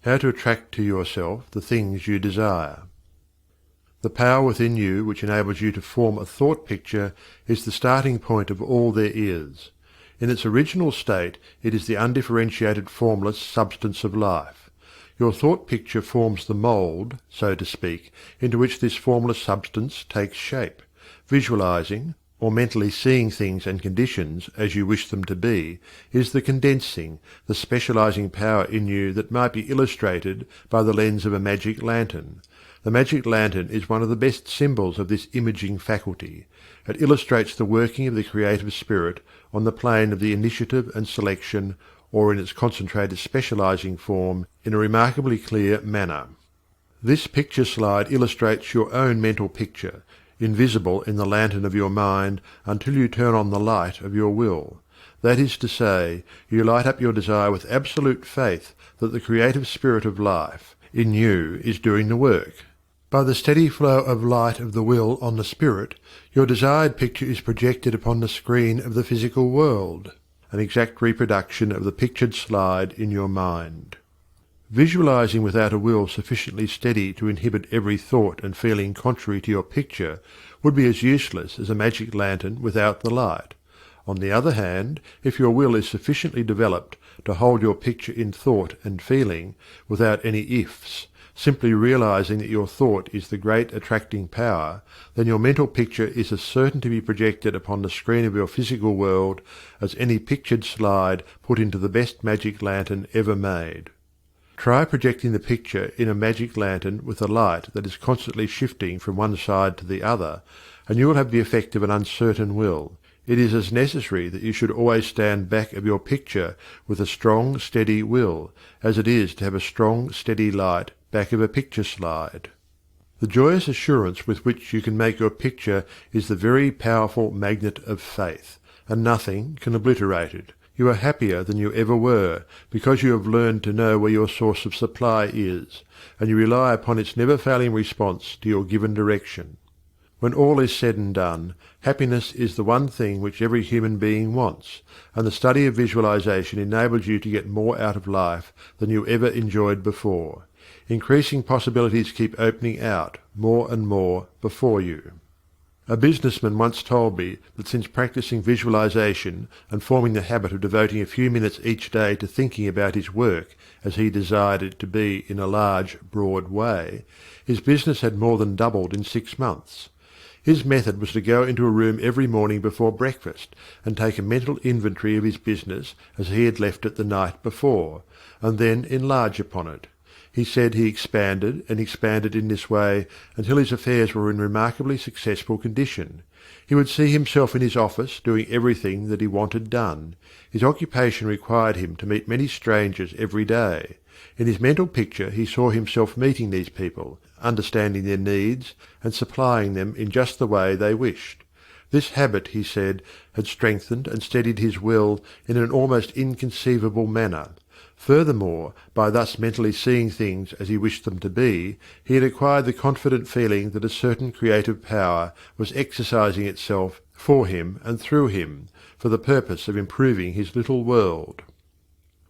How to attract to yourself the things you desire. The power within you which enables you to form a thought picture is the starting point of all there is. In its original state it is the undifferentiated formless substance of life. Your thought picture forms the mould, so to speak, into which this formless substance takes shape. Visualizing, or mentally seeing things and conditions as you wish them to be, is the condensing, the specializing power in you that might be illustrated by the lens of a magic lantern. The magic lantern is one of the best symbols of this imaging faculty. It illustrates the working of the creative spirit on the plane of the initiative and selection, or in its concentrated specializing form, in a remarkably clear manner. This picture slide illustrates your own mental picture, invisible in the lantern of your mind until you turn on the light of your will. That is to say, you light up your desire with absolute faith that the creative spirit of life in you is doing the work. By the steady flow of light of the will on the spirit, your desired picture is projected upon the screen of the physical world, an exact reproduction of the pictured slide in your mind. Visualizing without a will sufficiently steady to inhibit every thought and feeling contrary to your picture would be as useless as a magic lantern without the light. On the other hand, if your will is sufficiently developed to hold your picture in thought and feeling, without any ifs, simply realizing that your thought is the great attracting power, then your mental picture is as certain to be projected upon the screen of your physical world as any pictured slide put into the best magic lantern ever made. Try projecting the picture in a magic lantern with a light that is constantly shifting from one side to the other, and you will have the effect of an uncertain will. It is as necessary that you should always stand back of your picture with a strong, steady will, as it is to have a strong, steady light back of a picture slide. The joyous assurance with which you can make your picture is the very powerful magnet of faith, and nothing can obliterate it. You are happier than you ever were, because you have learned to know where your source of supply is, and you rely upon its never-failing response to your given direction. When all is said and done, happiness is the one thing which every human being wants, and the study of visualization enables you to get more out of life than you ever enjoyed before. Increasing possibilities keep opening out, more and more, before you. A businessman once told me that since practicing visualization and forming the habit of devoting a few minutes each day to thinking about his work as he desired it to be in a large, broad way, his business had more than doubled in 6 months. His method was to go into a room every morning before breakfast and take a mental inventory of his business as he had left it the night before, and then enlarge upon it. He said he expanded and expanded in this way until his affairs were in remarkably successful condition. He would see himself in his office doing everything that he wanted done. His occupation required him to meet many strangers every day. In his mental picture he saw himself meeting these people, understanding their needs, and supplying them in just the way they wished. This habit, he said, had strengthened and steadied his will in an almost inconceivable manner. Furthermore, by thus mentally seeing things as he wished them to be, he had acquired the confident feeling that a certain creative power was exercising itself for him and through him, for the purpose of improving his little world.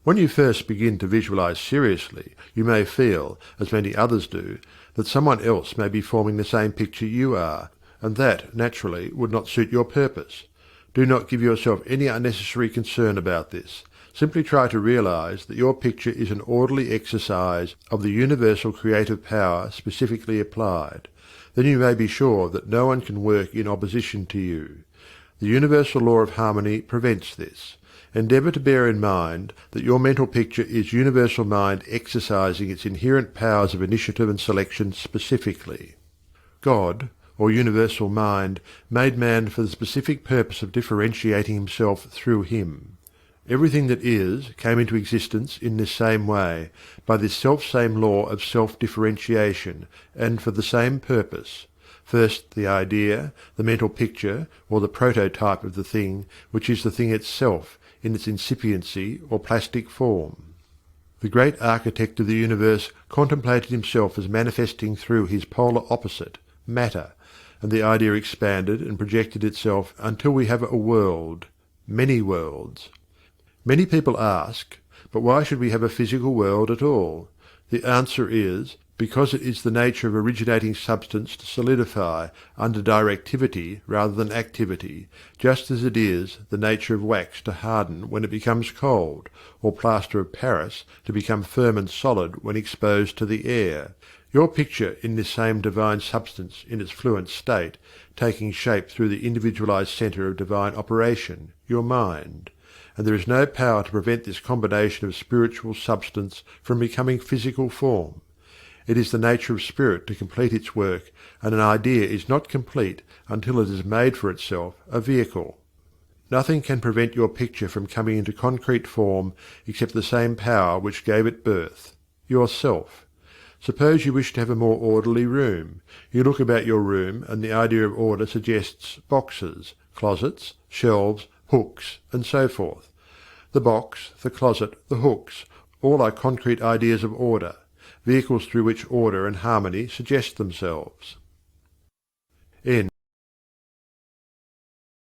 When you first begin to visualize seriously, you may feel, as many others do, that someone else may be forming the same picture you are, and that, naturally, would not suit your purpose. Do not give yourself any unnecessary concern about this. Simply try to realize that your picture is an orderly exercise of the universal creative power specifically applied. Then you may be sure that no one can work in opposition to you. The universal law of harmony prevents this. Endeavour to bear in mind that your mental picture is universal mind exercising its inherent powers of initiative and selection specifically. God, or universal mind, made man for the specific purpose of differentiating himself through him. Everything that is came into existence in this same way, by this self-same law of self-differentiation, and for the same purpose. First the idea, the mental picture, or the prototype of the thing, which is the thing itself, in its incipiency or plastic form. The great architect of the universe contemplated himself as manifesting through his polar opposite, matter, and the idea expanded and projected itself until we have a world, many worlds. Many people ask, but why should we have a physical world at all? The answer is because it is the nature of originating substance to solidify under directivity rather than activity, just as it is the nature of wax to harden when it becomes cold, or plaster of Paris to become firm and solid when exposed to the air. Your picture in this same divine substance in its fluent state, taking shape through the individualized center of divine operation, your mind. And there is no power to prevent this combination of spiritual substance from becoming physical form. It is the nature of spirit to complete its work, and an idea is not complete until it has made for itself a vehicle. Nothing can prevent your picture from coming into concrete form except the same power which gave it birth, yourself. Suppose you wish to have a more orderly room. You look about your room, and the idea of order suggests boxes, closets, shelves, hooks, and so forth. The box, the closet, the hooks, all are concrete ideas of order, vehicles through which order and harmony suggest themselves.